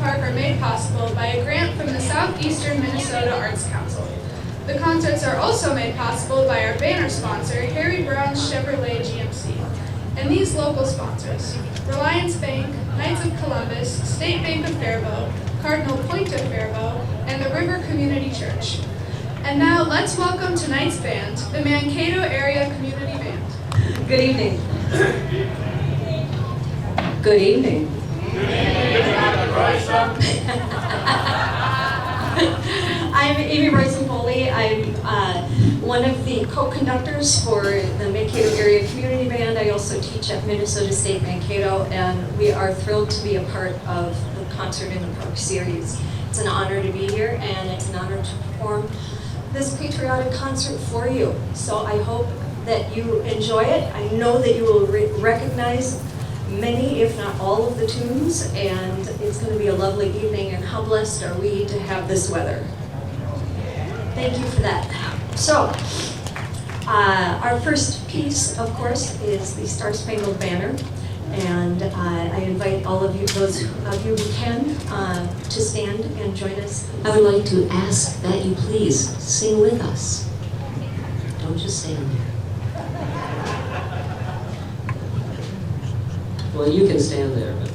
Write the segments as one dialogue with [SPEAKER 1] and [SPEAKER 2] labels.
[SPEAKER 1] Park are made possible by a grant from the Southeastern Minnesota Arts Council. The concerts are also made possible by our banner sponsor, Harry Brown's Chevrolet GMC, and these local sponsors: Reliance Bank, Knights of Columbus, State Bank of Faribault, Cardinal Point of Faribault, and the River Community Church. And now let's welcome tonight's band, the Mankato Area Community Band.
[SPEAKER 2] Good evening. Good evening. I'm Amy Royson-Foley. I'm one of the co-conductors for the Mankato Area Community Band. I also teach at Minnesota State Mankato, and we are thrilled to be a part of the Concert in the Park series. It's an honor to be here, and it's an honor to perform this patriotic concert for you. So I hope that you enjoy it. I know that you will recognize many, if not all, of the tunes, and it's going to be a lovely evening, and how blessed are we to have this weather. Thank you for that. So, our first piece, of course, is the Star Spangled Banner, and I invite all of you, those of you who can, to stand and join us.
[SPEAKER 3] I would like to ask that you please sing with us. Don't just stand there. Well, you can stand there, but...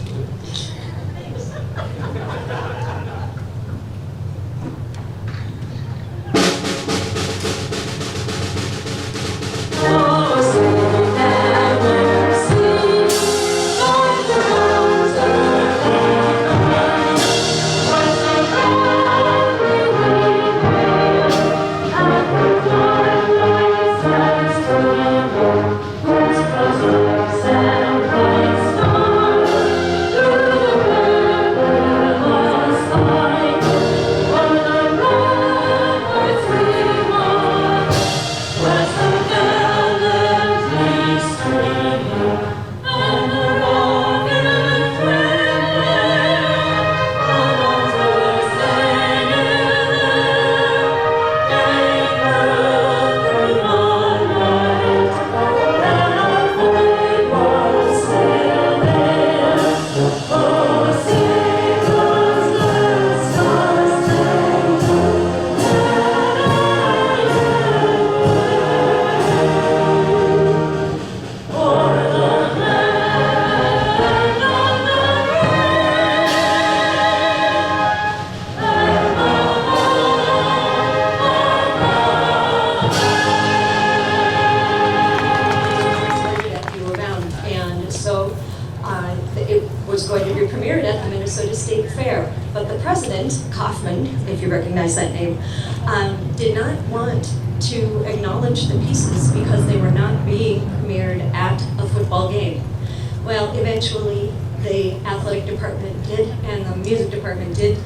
[SPEAKER 3] That name, did not want to acknowledge the pieces because they were not being premiered at a football game. Well, eventually the athletic department did, and the music department did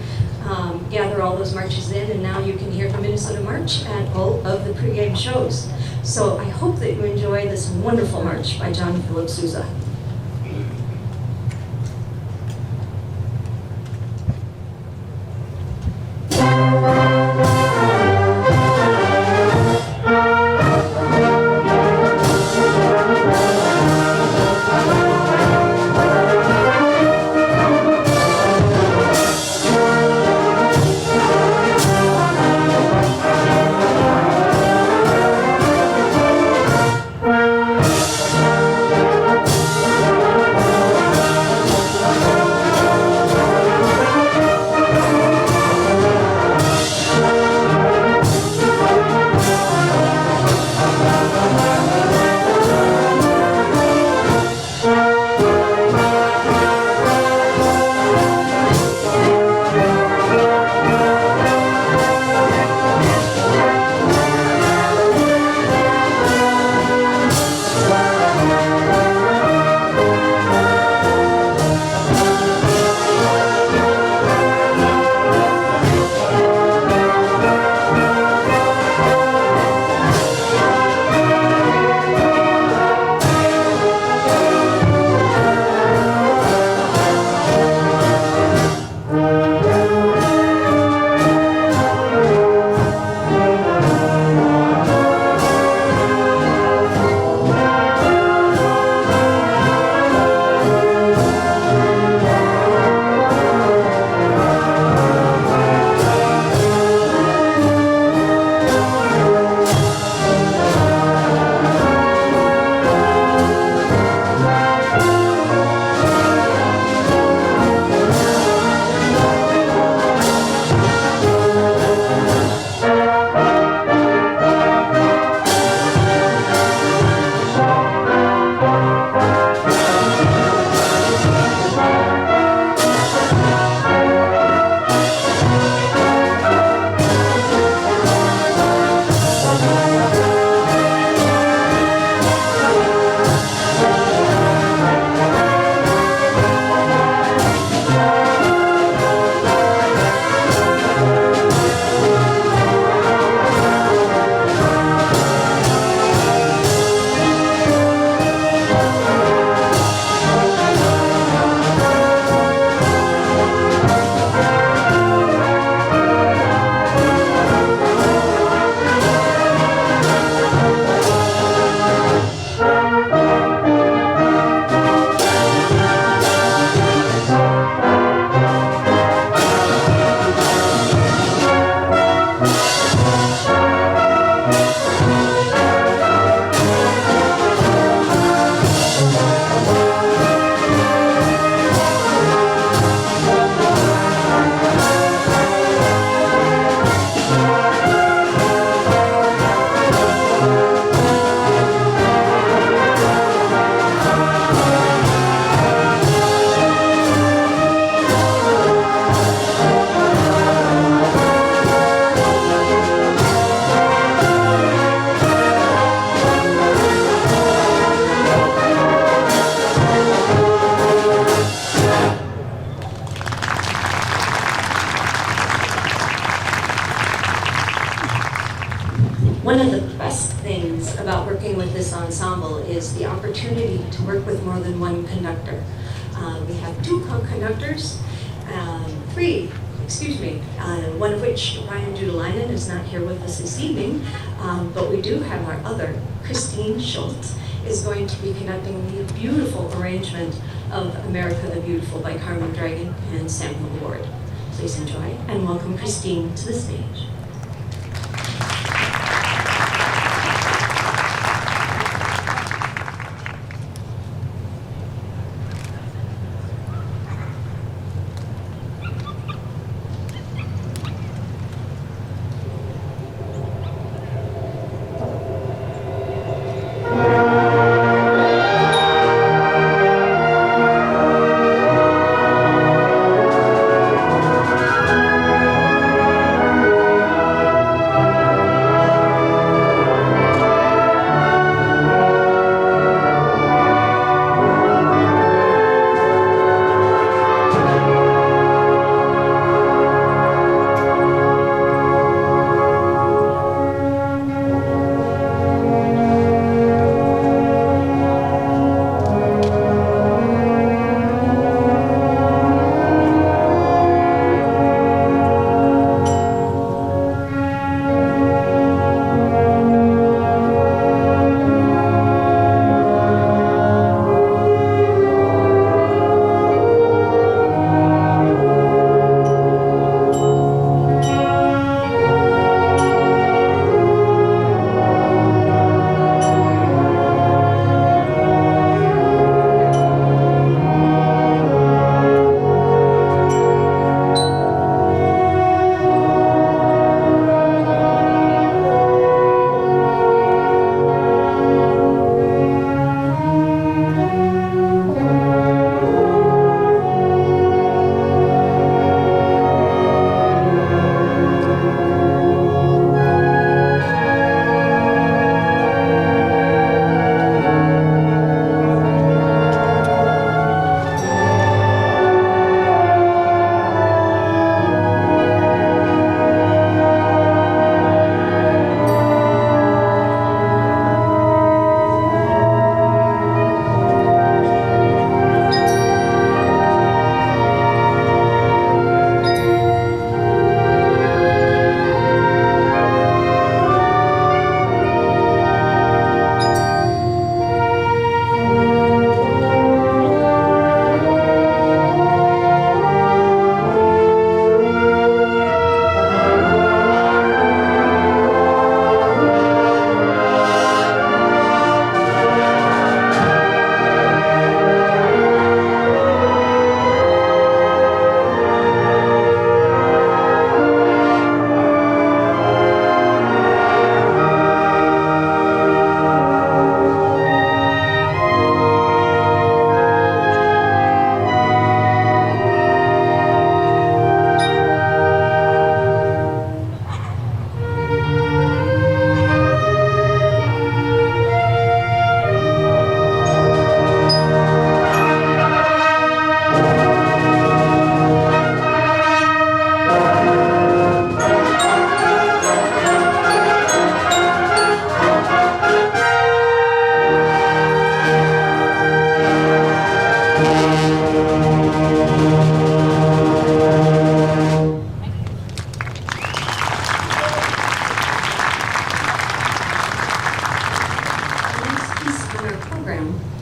[SPEAKER 3] gather all those marches in, and now you can hear the Minnesota March at all of the pregame shows. So I hope that you enjoy this wonderful march by John Philip Sousa. ensemble is the opportunity to work with more than one conductor. We have two co-conductors, one of which, Ryan Judelainen, is not here with us this evening, but we do have our other, Christine Schultz, is going to be conducting the beautiful arrangement of America the Beautiful by Carmen Dragon and Samuel Ward. Please enjoy and welcome Christine to the stage.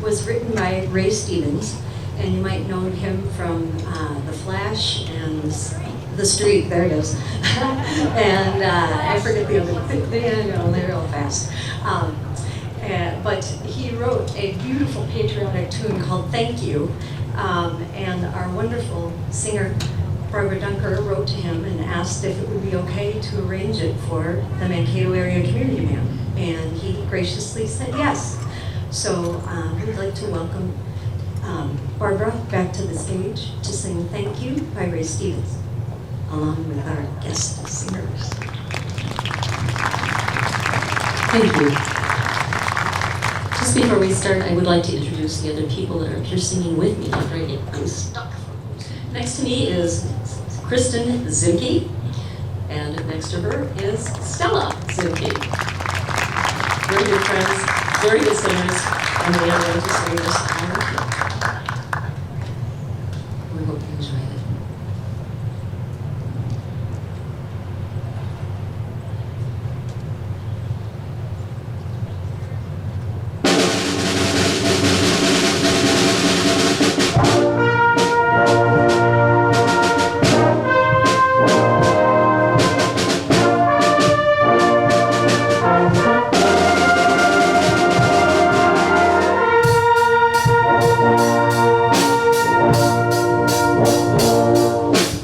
[SPEAKER 3] Was written by Ray Stevens, and you might know him from The Flash and The Street, there it is. And I forget the other, they're all fast. But he wrote a beautiful patriotic tune called Thank You, and our wonderful singer, Barbara Dunker, wrote to him and asked if it would be okay to arrange it for the Mankato Area Community Band, and he graciously said yes. So we'd like to welcome Barbara back to the stage to sing Thank You by Ray Stevens, along with our guest singers.
[SPEAKER 4] Thank you. Just before we start, I would like to introduce the other people that are here singing with me after I get unstuck. Next to me is Kristen Zimke, and next to her is Stella Zimke. Very good friends. very good singers, and they are going to sing this song. We hope you enjoy it.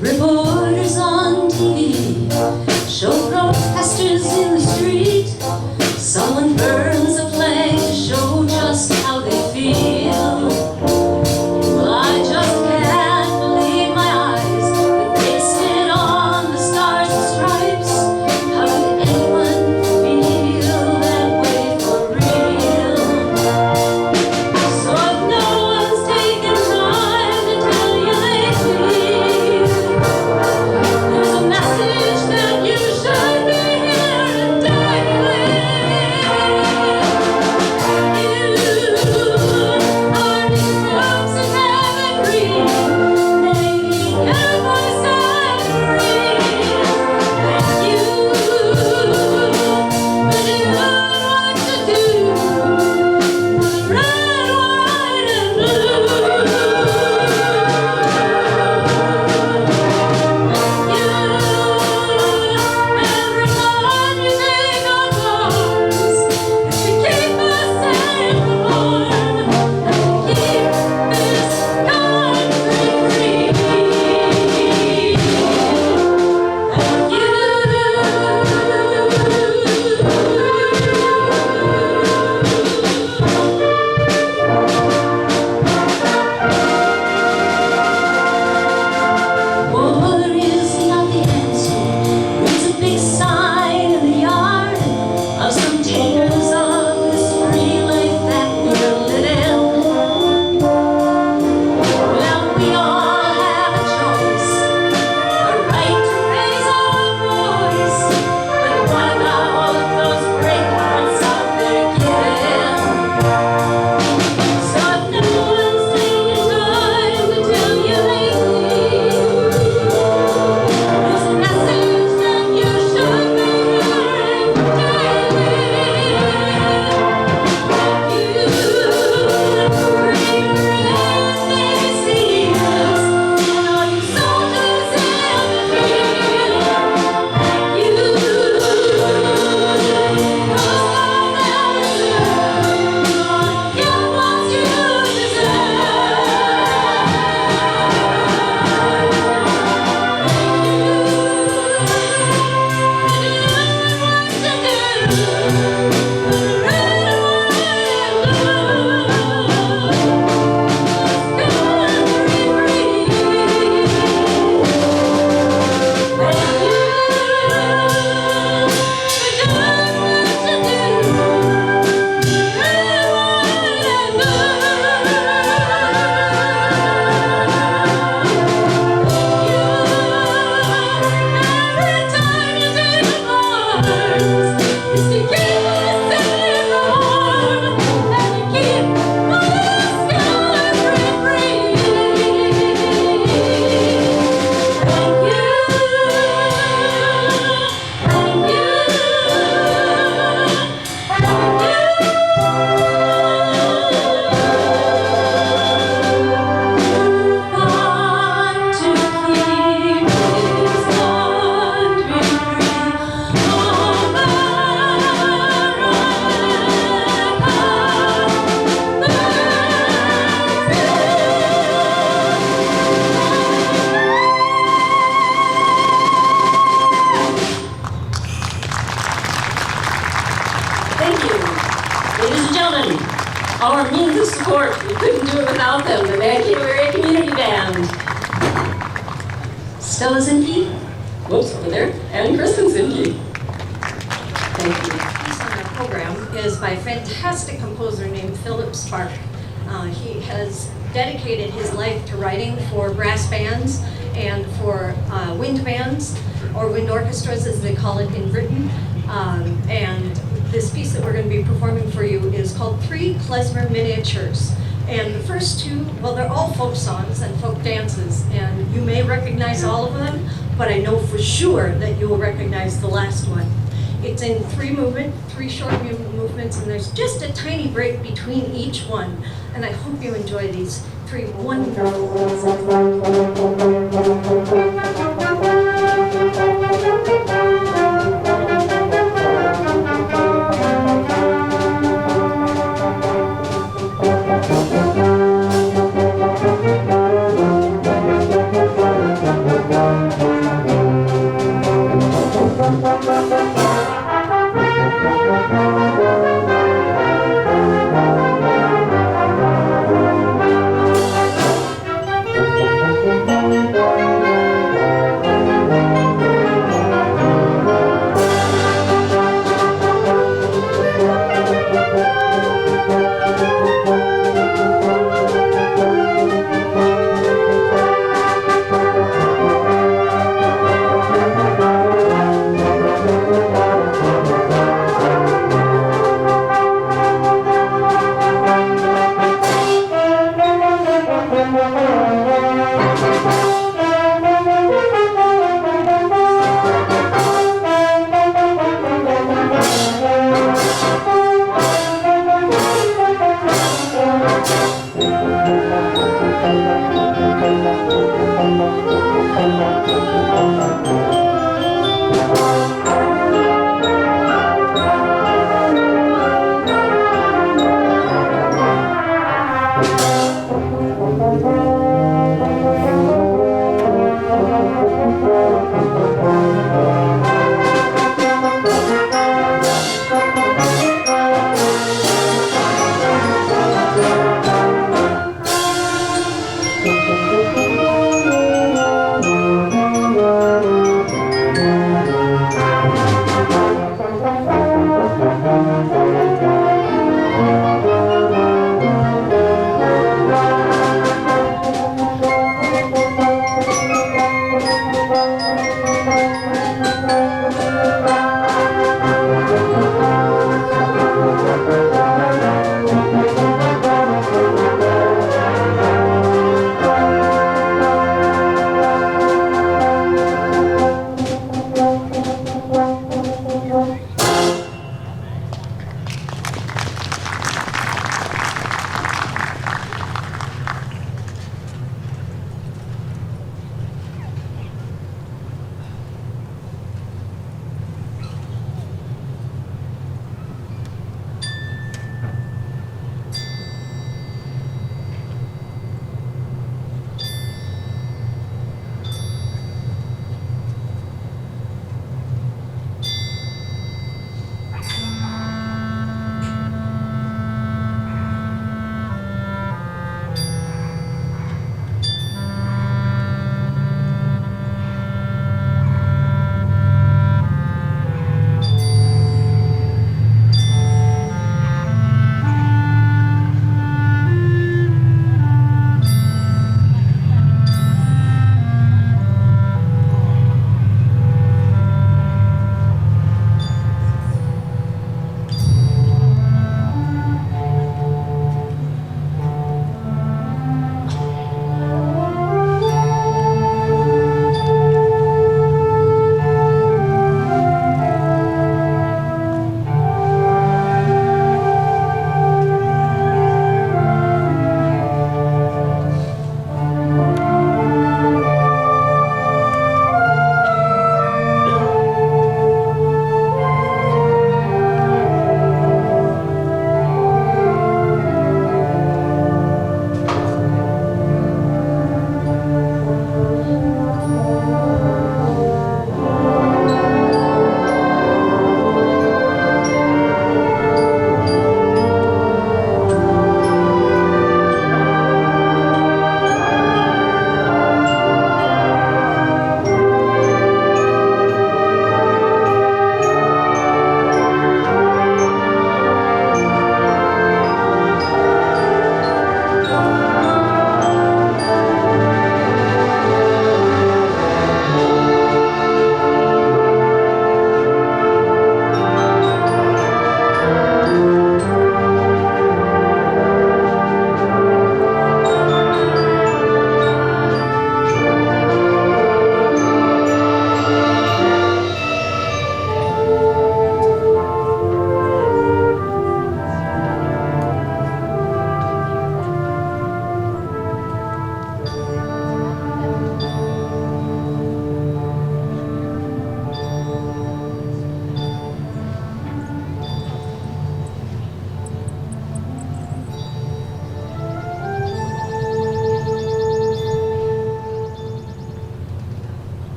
[SPEAKER 4] Reporters on TV show protesters in the street. Someone burns a flag to show just how they feel. Well, I just can't believe my eyes that they sit on the stars and stripes. How could anyone feel that way for real? So if no one's taken time to tell you lately, there's a message that you should be hearing daily. our means of support. We couldn't do it without them, the Mankato Area Community Band. Stella Zinke, whoops, over there, and Kristen Zinke. Thank you.
[SPEAKER 2] Piece on our program is by a fantastic composer named Philip Spark. He has dedicated his life to writing for brass bands and for wind bands, or wind orchestras as they call it in Britain. And
[SPEAKER 3] this piece that we're going to be performing for you is called Three Klezmer Miniatures. And the first two, well, they're all folk songs and folk dances, and you may recognize all of them, but I know for sure that you will recognize the last one. It's in three short movements, and there's just a tiny break between each one. And I hope you enjoy these three wonderful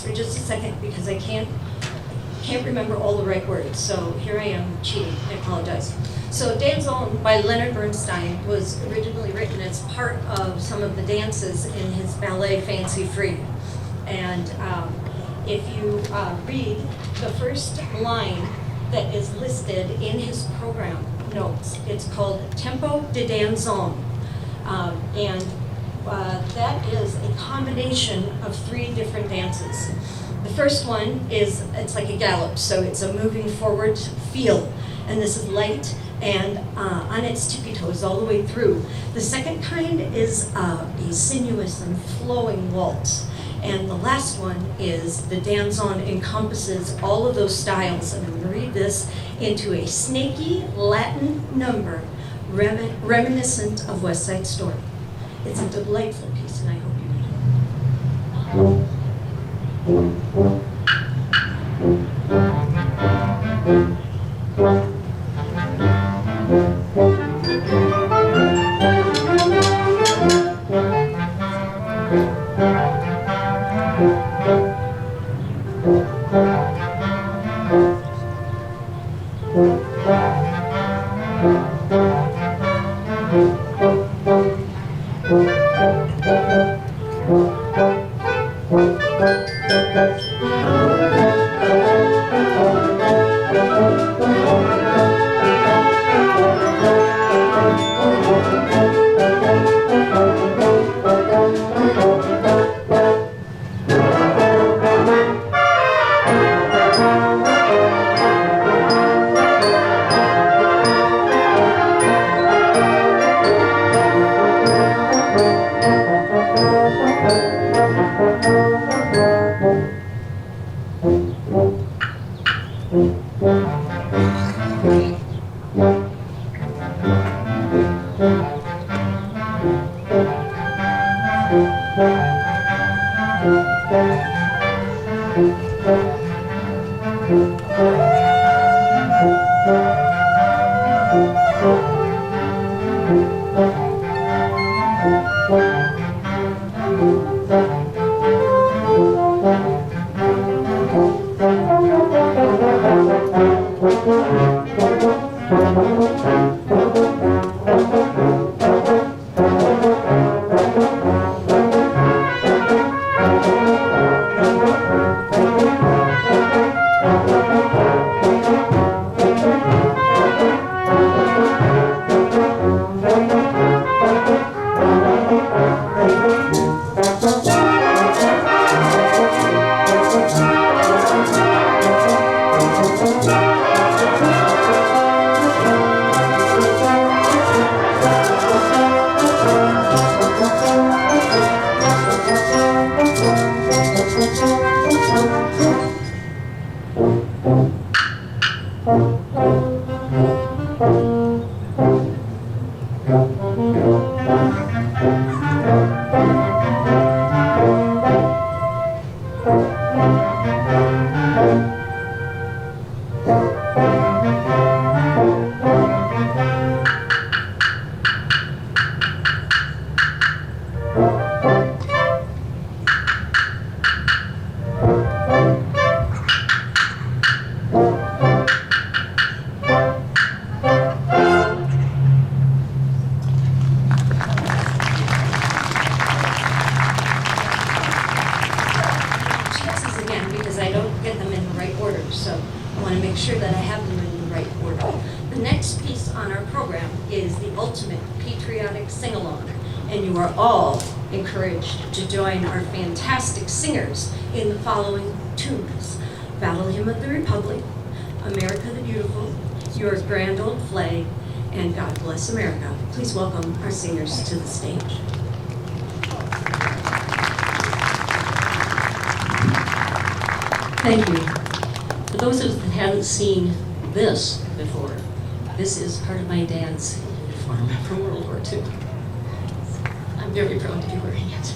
[SPEAKER 3] for just a second because I can't remember all the right words. So here I am cheating. I apologize. So Danzon by Leonard Bernstein was originally written as part of some of the dances in his ballet Fancy Free. And if you read the first line that is listed in his program notes, it's called Tempo de Danzon. And that is a combination of 3 different dances. The first one is, it's like a gallop, so it's a moving forward feel, and this is light and on its tippy toes all the way through. The second kind is a sinuous and flowing waltz, and the last one is the danzon encompasses all of those styles, and I'm going to read this into a snaky Latin number reminiscent of West Side Story. It's a delightful piece, and I hope you enjoy it. Singers in the following tunes: Battle Hymn of the Republic, America the Beautiful, Your Grand Old Flag, and God Bless America. Please welcome our singers to the stage.
[SPEAKER 4] Thank you. For those of us that haven't seen this before, this is part of my dad's uniform from World War II. I'm very proud to be wearing it.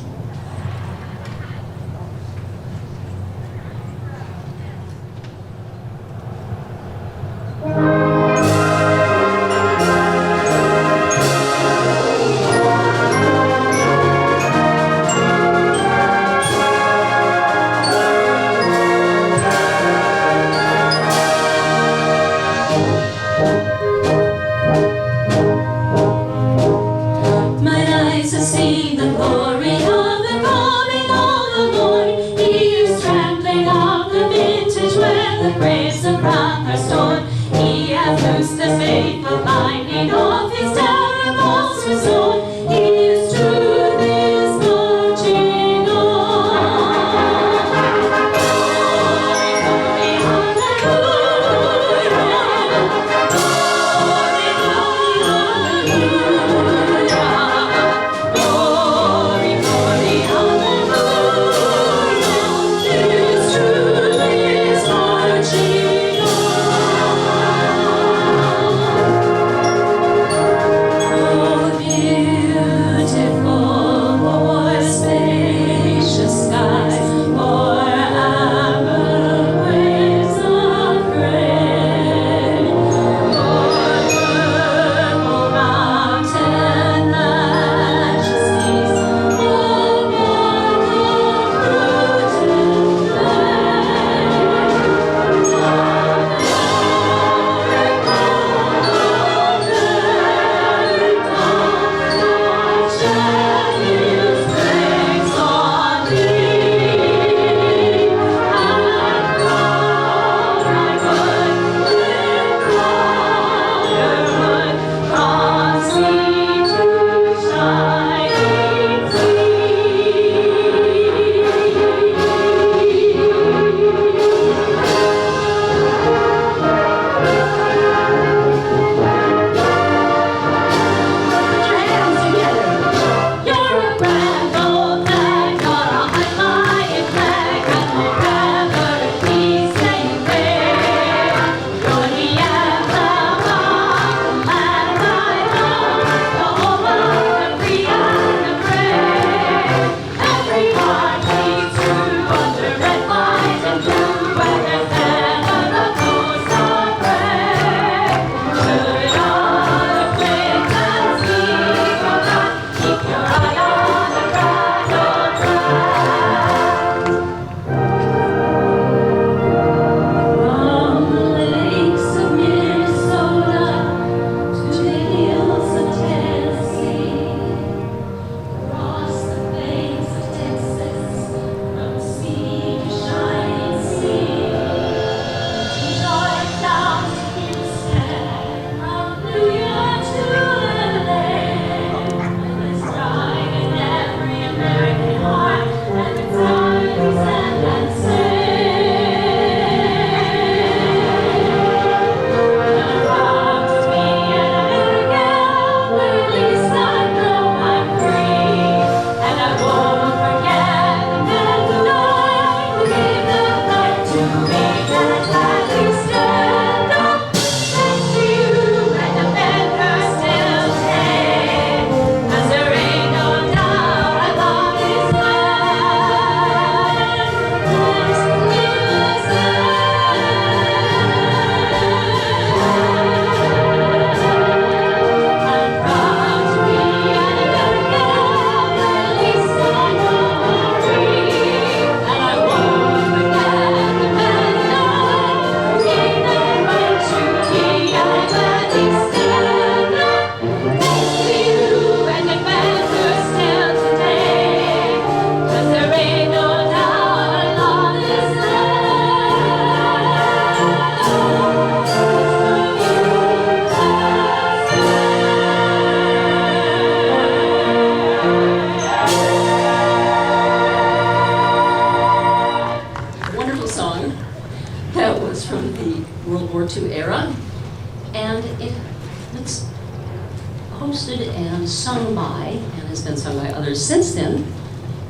[SPEAKER 4] created and sung by, and has been sung by others since then,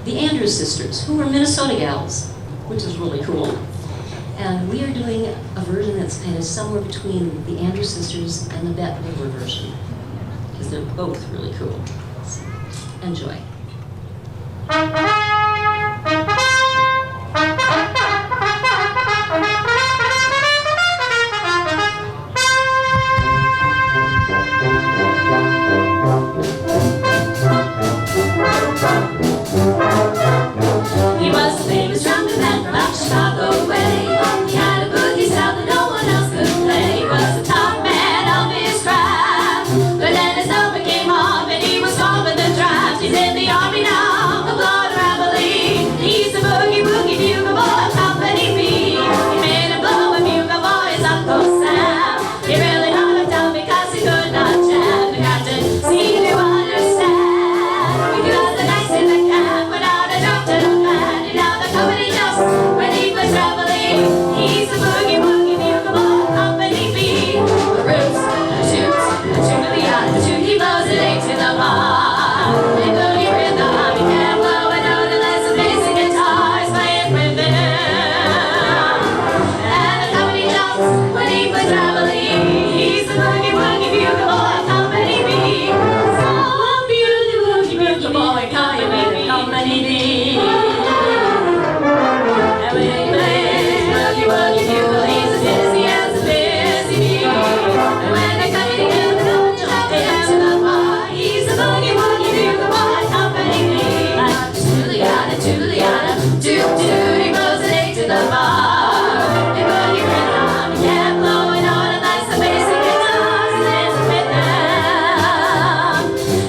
[SPEAKER 4] the Andrews Sisters, who were Minnesota gals, which is really cool. And we are doing a version that's kind of somewhere between the Andrews Sisters and the Bette Midler version, because they're both really cool. So, enjoy.
[SPEAKER 5] He was a famous trumpet man from out Chicago way. He had a boogie style that no one else could play. He was the top man of his craft. But then his number came off and he was gone with the draft. He's in the army now, the blood Rabbling. He's the boogie woogie bugle boy of Company B. He made a blow a bugle boy's Uncle Sam. He really hung him down because he could not jam. The captain seemed to understand. Because the nights in the camp without a doctor to man. And now the company just when he was traveling. He's the boogie woogie bugle boy of Company B. The roots, the shoots, the tune of the eye, the tune he blows it into the bar. They boogie rhythm, he can't blow a note unless the basic guitar is playing with him. And the company jumps when he was traveling. He's the boogie woogie bugle boy of Company B. So boogie woogie bugle boy of Company B. And when he plays boogie woogie bugle, he's as busy as a busy bee. And when they come together, don't jump into the bar. He's the boogie woogie bugle boy of Company B. Juliana, Juliana, doot doot, he blows an eight to the bar. They boogie rhythm, he can't blow a note unless the basic guitars is with them.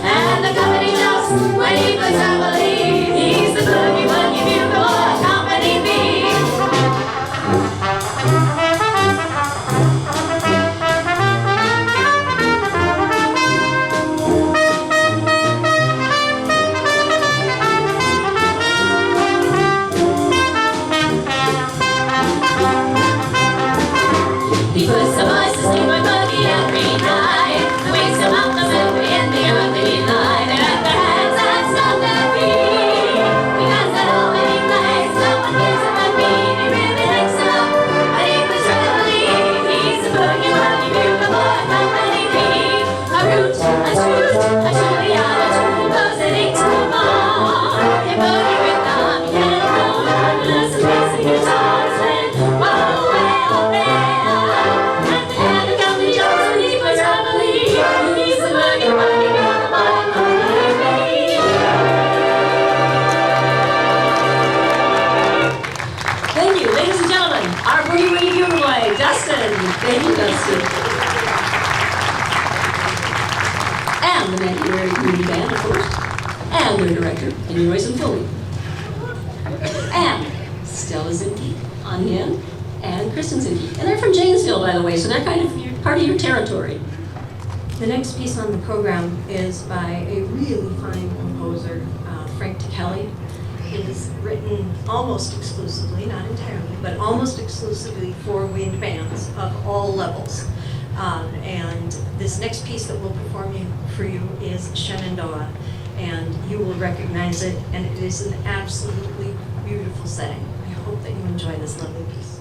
[SPEAKER 5] And the company jumps when he was traveling. He's the boogie woogie bugle boy of Company B. He puts the voices in my buggy every night. And wakes him up the memory in the early light. They let their hands and stop their feet. Because at all when he plays, someone gives him a beat. He really likes him up when he was traveling. He's the boogie woogie bugle boy of Company B. A root, a toot, a Juliana, two blows an eight to the bar. They boogie rhythm, he can't blow it unless the basic guitar's playing. Whoa, well, and the company jumps when he was traveling. He's the boogie woogie bugle boy of Company B.
[SPEAKER 4] Thank you, ladies and gentlemen, our boogie woogie bugle boy, Dustin. Thank you, Dustin. And the Mankato Area Community Band, of course, and their director, Amy Royce and Foley. And Stella Zinke on hymn, and Kristen Zinke. And they're from Janesville, by the way, so they're kind of part of your territory.
[SPEAKER 3] The next piece on the program is by a really fine composer, Frank Kelly. It is written almost exclusively, not entirely, but almost exclusively for wind bands of all levels. And this next piece that we'll perform for you is Shenandoah, and you will recognize it, and it is an absolutely beautiful setting. I hope that you enjoy this lovely piece.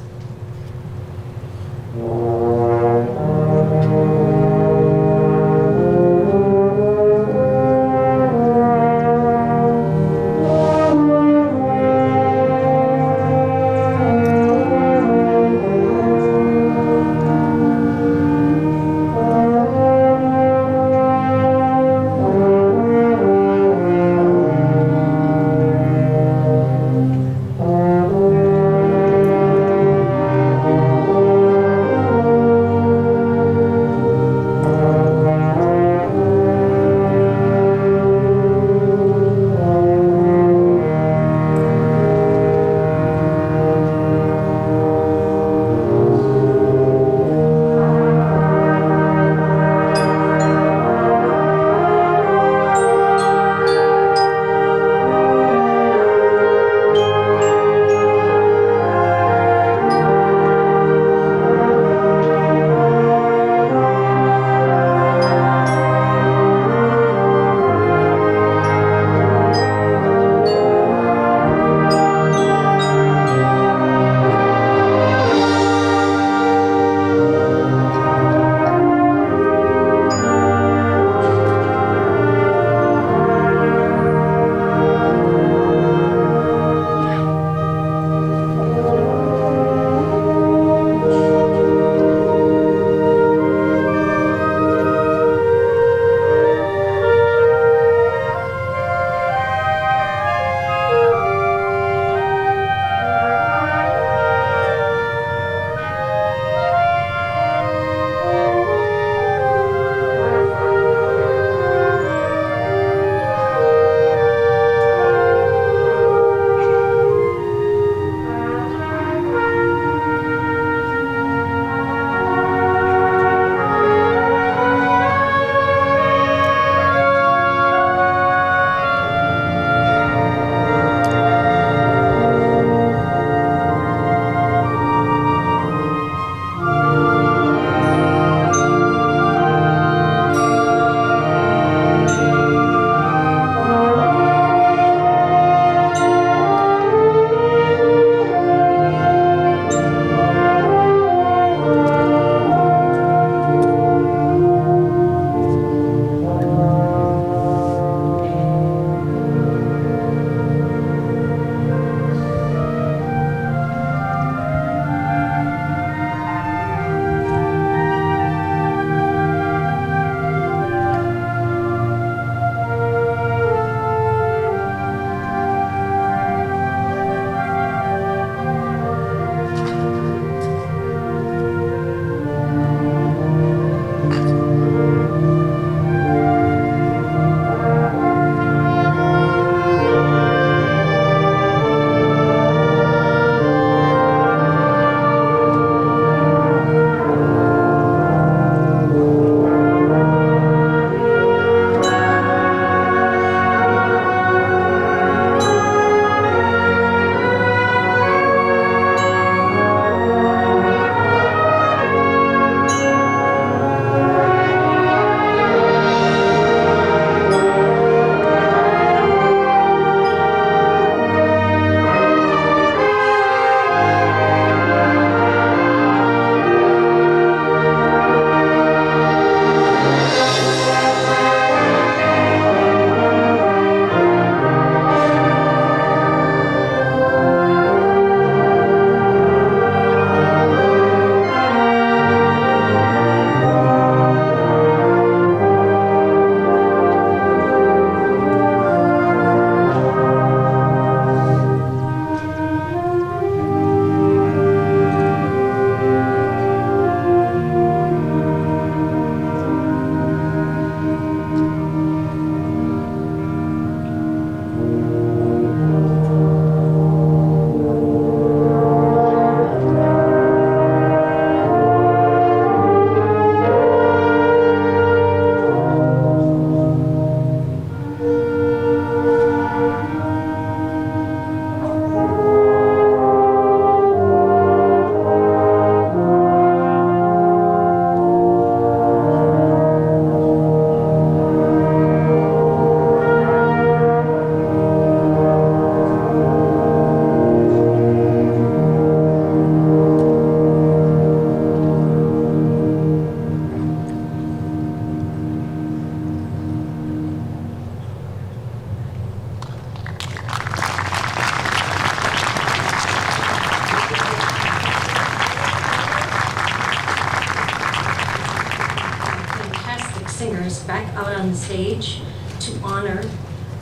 [SPEAKER 3] stage to honor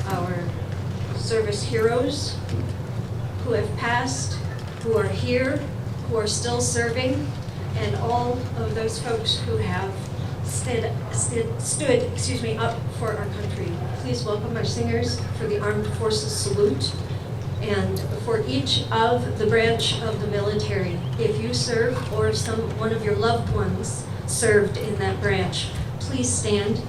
[SPEAKER 3] our service heroes who have passed, who are here, who are still serving, and all of those folks who have stood up for our country. Please welcome our singers for the Armed Forces Salute. And for each of the branch of the military, if you serve or if one of your loved ones served in that branch, please stand.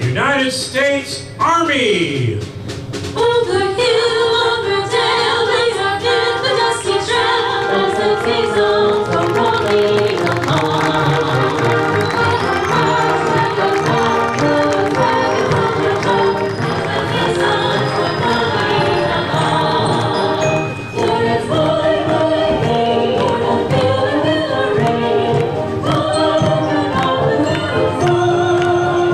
[SPEAKER 6] United States Army!
[SPEAKER 5] Over hill, over dale, blaze our bed, the dusty trail, as the seasons go rolling along. Hearts like a clockwork, wagons on your toe, as the seasons go rolling along. There is boy, boy, hey, and Bill and Hillary, all over and all the little song.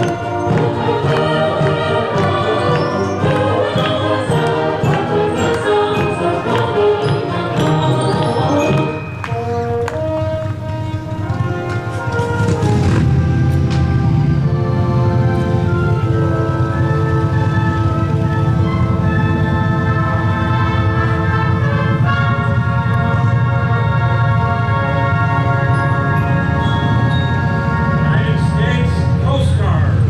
[SPEAKER 6] United States Coast Guard!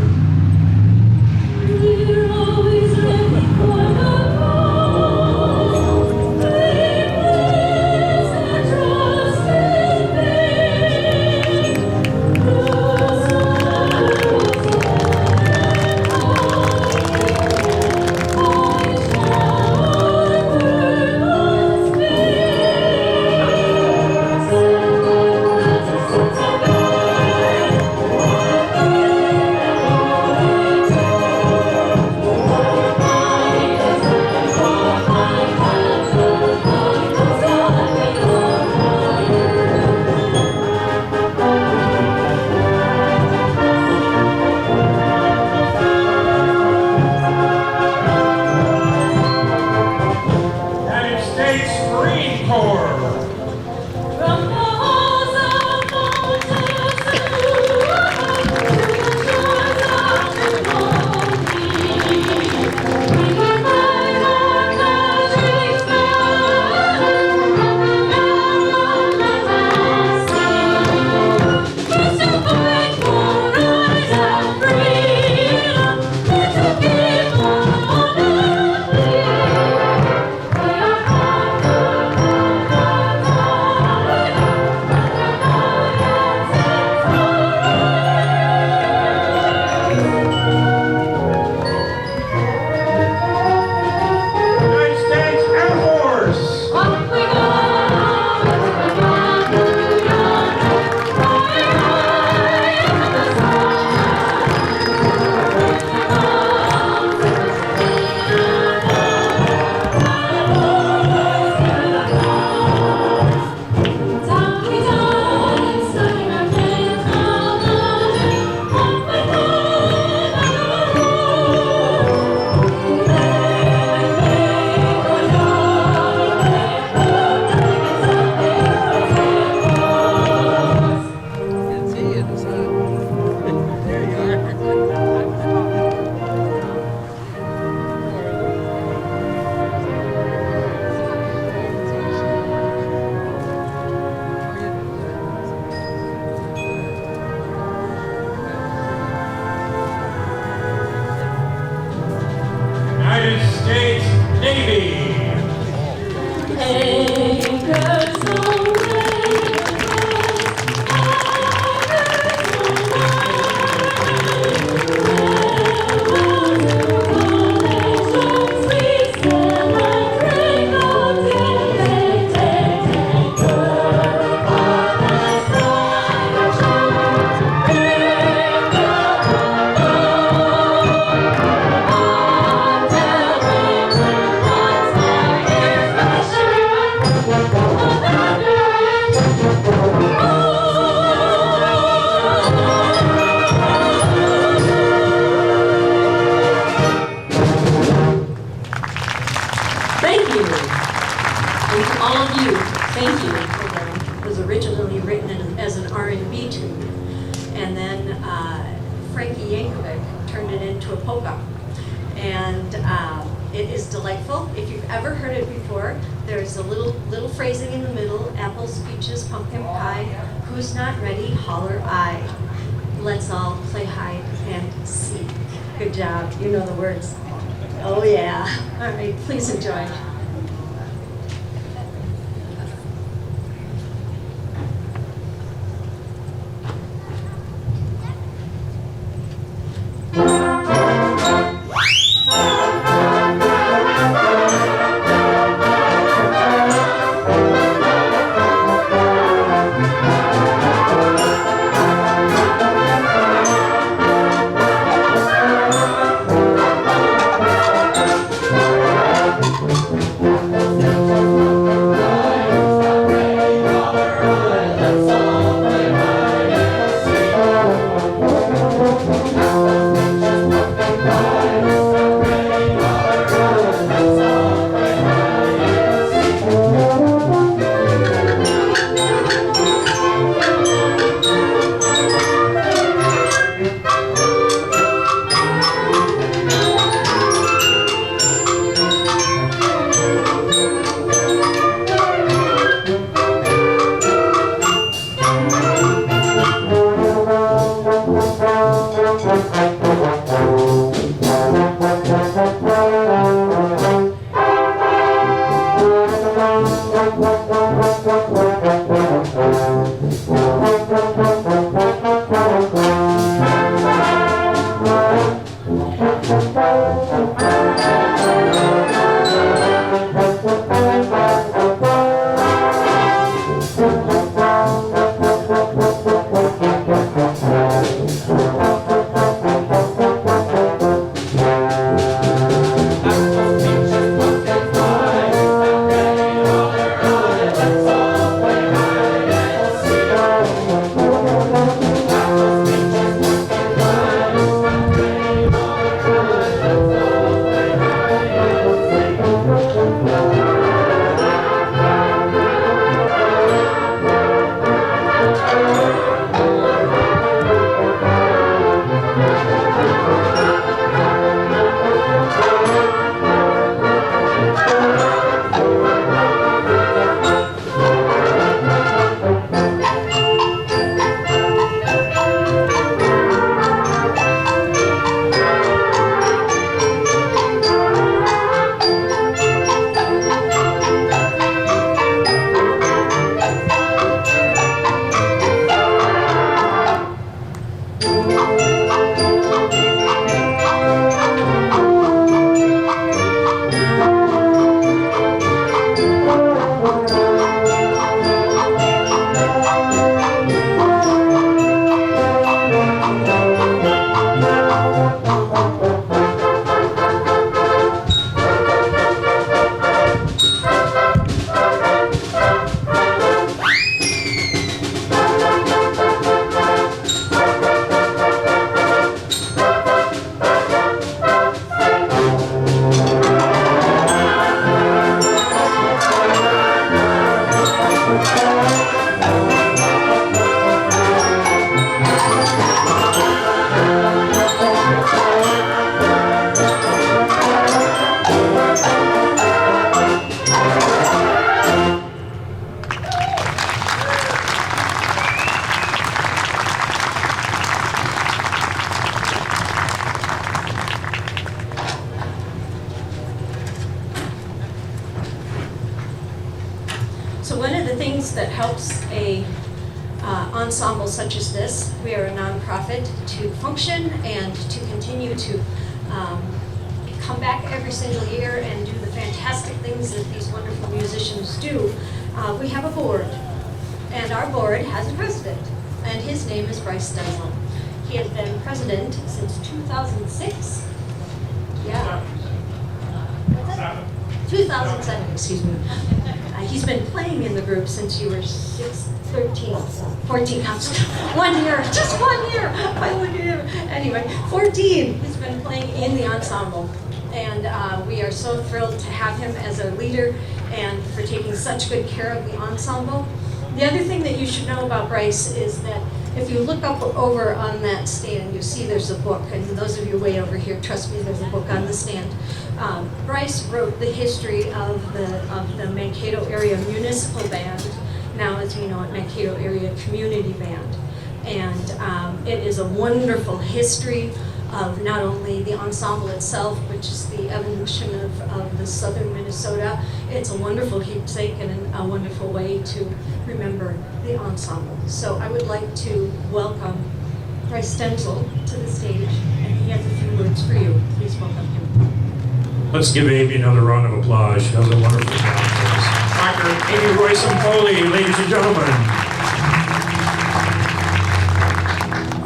[SPEAKER 5] We're always ready for the call. Blameless and trusted faith. The circles and always onward must be.
[SPEAKER 6] United States Marine Corps!
[SPEAKER 5] From the halls of Montezuma to the shores of Tripoli, we can fight our country's battles from the mountains and sea. It's a fight for rights and freedom. It's a game for honesty. We are
[SPEAKER 6] United States Air Force!
[SPEAKER 5] up we go, New York, flying high into the Down we dive, studying our days on the up we go,
[SPEAKER 6] United States Navy!
[SPEAKER 5] Anchors away,
[SPEAKER 4] all of you, thank you.
[SPEAKER 3] It was originally written as an R&B tune, and then Frankie Yankovic turned it into a polka. And it is delightful. If you've ever heard it before, there's a little phrasing in the middle: apples, peaches, pumpkin pie. Who's not ready? Holler I. Let's all play hide and seek. Good job. You know the words. Oh yeah. All right. Please enjoy. So one of the things that helps a ensemble such as this, we are a nonprofit, to function and to continue to come back every single year and do the fantastic things that these wonderful musicians do. We have a board, and our board has a president, and his name is Bryce Denzel. He has been president since 2006. Yeah. 2007, excuse me. He's been playing in the group since you were 13, 14, 1 year, just 1 year. I look at him. Anyway, 14. He's been playing in the ensemble.
[SPEAKER 2] and we are so thrilled to have him as our leader and for taking such good care of the ensemble. The other thing that you should know about Bryce is that if you look up over on that stand, you see there's a book, and those of you way over here, trust me, there's a book on the stand. Bryce wrote the history of the Mankato Area Municipal Band, now as we know it, Mankato Area Community Band. And it is a wonderful history of not only the ensemble itself, which is the evolution of the southern Minnesota. It's a wonderful keepsake and a wonderful way to remember the ensemble. So I would like to welcome Bryce Stenzel to the stage, and he has a few words for you. Please welcome him.
[SPEAKER 6] Let's give Amy another round of applause. She does a wonderful job for us. Dr. Amy Royce-Foley, ladies and gentlemen.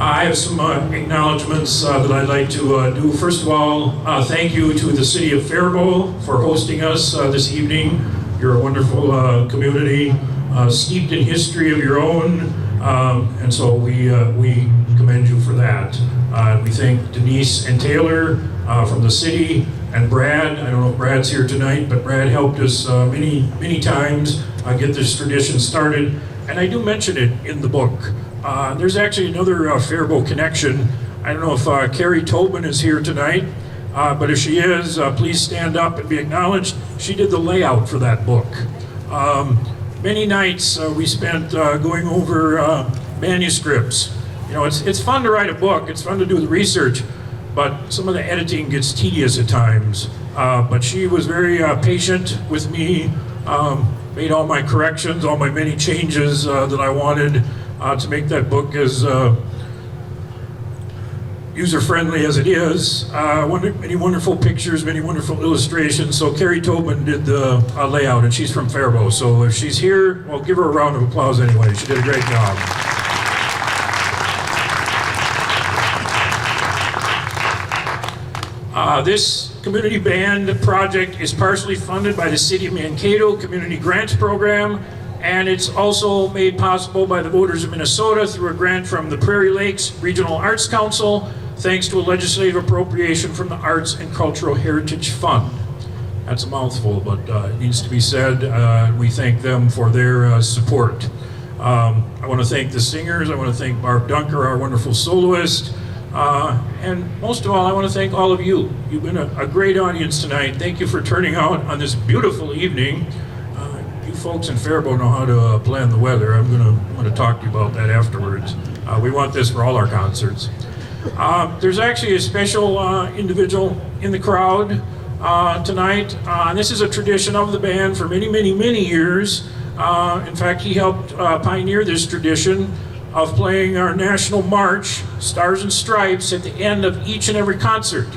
[SPEAKER 6] I have some acknowledgments that I'd like to do. First of all, thank you to the city of Faribault for hosting us this evening. You're a wonderful community, steeped in history of your own, and so we commend you for that. We thank Denise and Taylor from the city, and Brad. I don't know if Brad's here tonight, but Brad helped us many times get this tradition started, and I do mention it in the book. There's actually another Faribault connection. I don't know if Carrie Tobin is here tonight, but if she is, please stand up and be acknowledged. She did the layout for that book. Many nights we spent going over manuscripts. You know, it's fun to write a book, it's fun to do the research, but some of the editing gets tedious at times. But she was very patient with me, made all my corrections, all my many changes that I wanted to make that book as user-friendly as it is. Many wonderful pictures, many wonderful illustrations. So Carrie Tobin did the layout, and she's from Faribault. So if she's here, well, give her a round of applause anyway. She did a great job. This community band project is partially funded by the City of Mankato Community Grants Program, and it's also made possible by the voters of Minnesota through a grant from the Prairie Lakes Regional Arts Council, thanks to a legislative appropriation from the Arts and Cultural Heritage Fund. That's a mouthful, but it needs to be said. We thank them for their support. I want to thank the singers. I want to thank Barb Dunker, our wonderful soloist. And most of all, I want to thank all of you. You've been a great audience tonight. Thank you for turning out on this beautiful evening. You folks in Faribault know how to plan the weather. I'm going to talk to you about that afterwards. We want this for all our concerts. There's actually a special individual in the crowd tonight. This is a tradition of the band for many, many, many years. In fact, he helped pioneer this tradition of playing our national march, Stars and Stripes, at the end of each and every concert.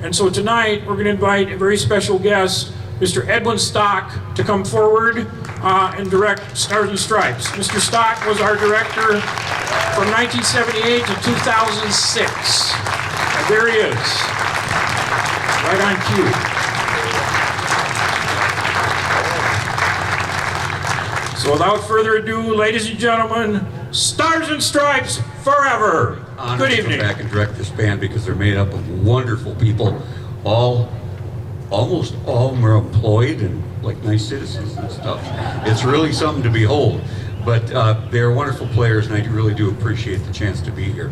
[SPEAKER 6] And so tonight, we're going to invite a very special guest, Mr. Edwin Stock, to come forward and direct Stars and Stripes. Mr. Stock was our director from 1978 to 2006. And there he is, right on cue. So without further ado, ladies and gentlemen, Stars and Stripes forever.
[SPEAKER 7] Honored to come back and direct this band because they're made up of wonderful people. Almost all are employed and like nice citizens and stuff. It's really something to behold. But they're wonderful players, and I really do appreciate the chance to be here.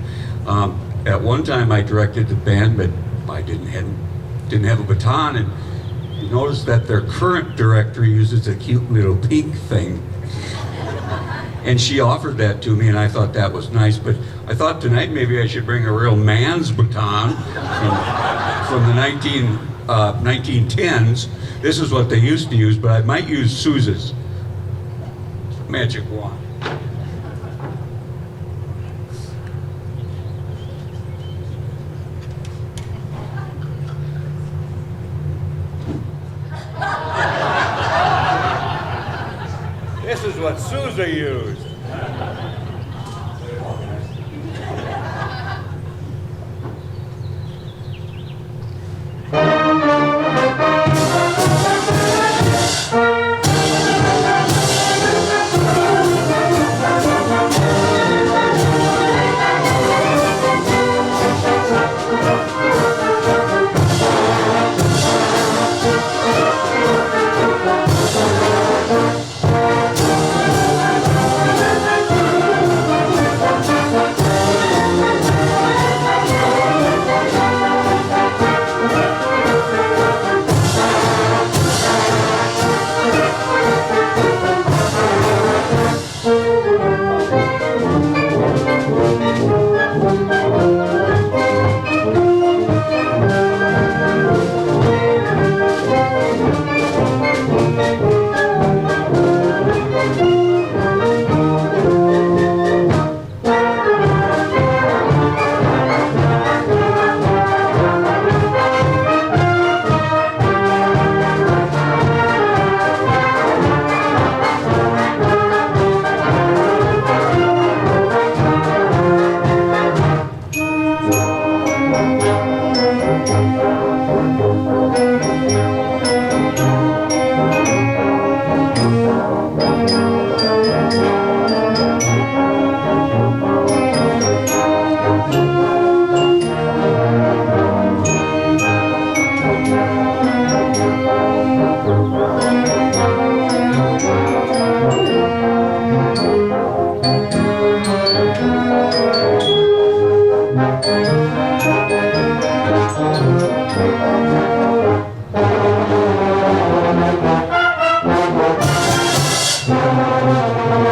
[SPEAKER 7] At one time, I directed the band, but I didn't have a baton. And you notice that their current director uses a cute little pink thing. And she offered that to me, and I thought that was nice. But I thought tonight maybe I should bring a real man's baton from the 1910s. This is what they used to use, but I might use Sousa's magic wand. This is what Sousa used.
[SPEAKER 8] Thank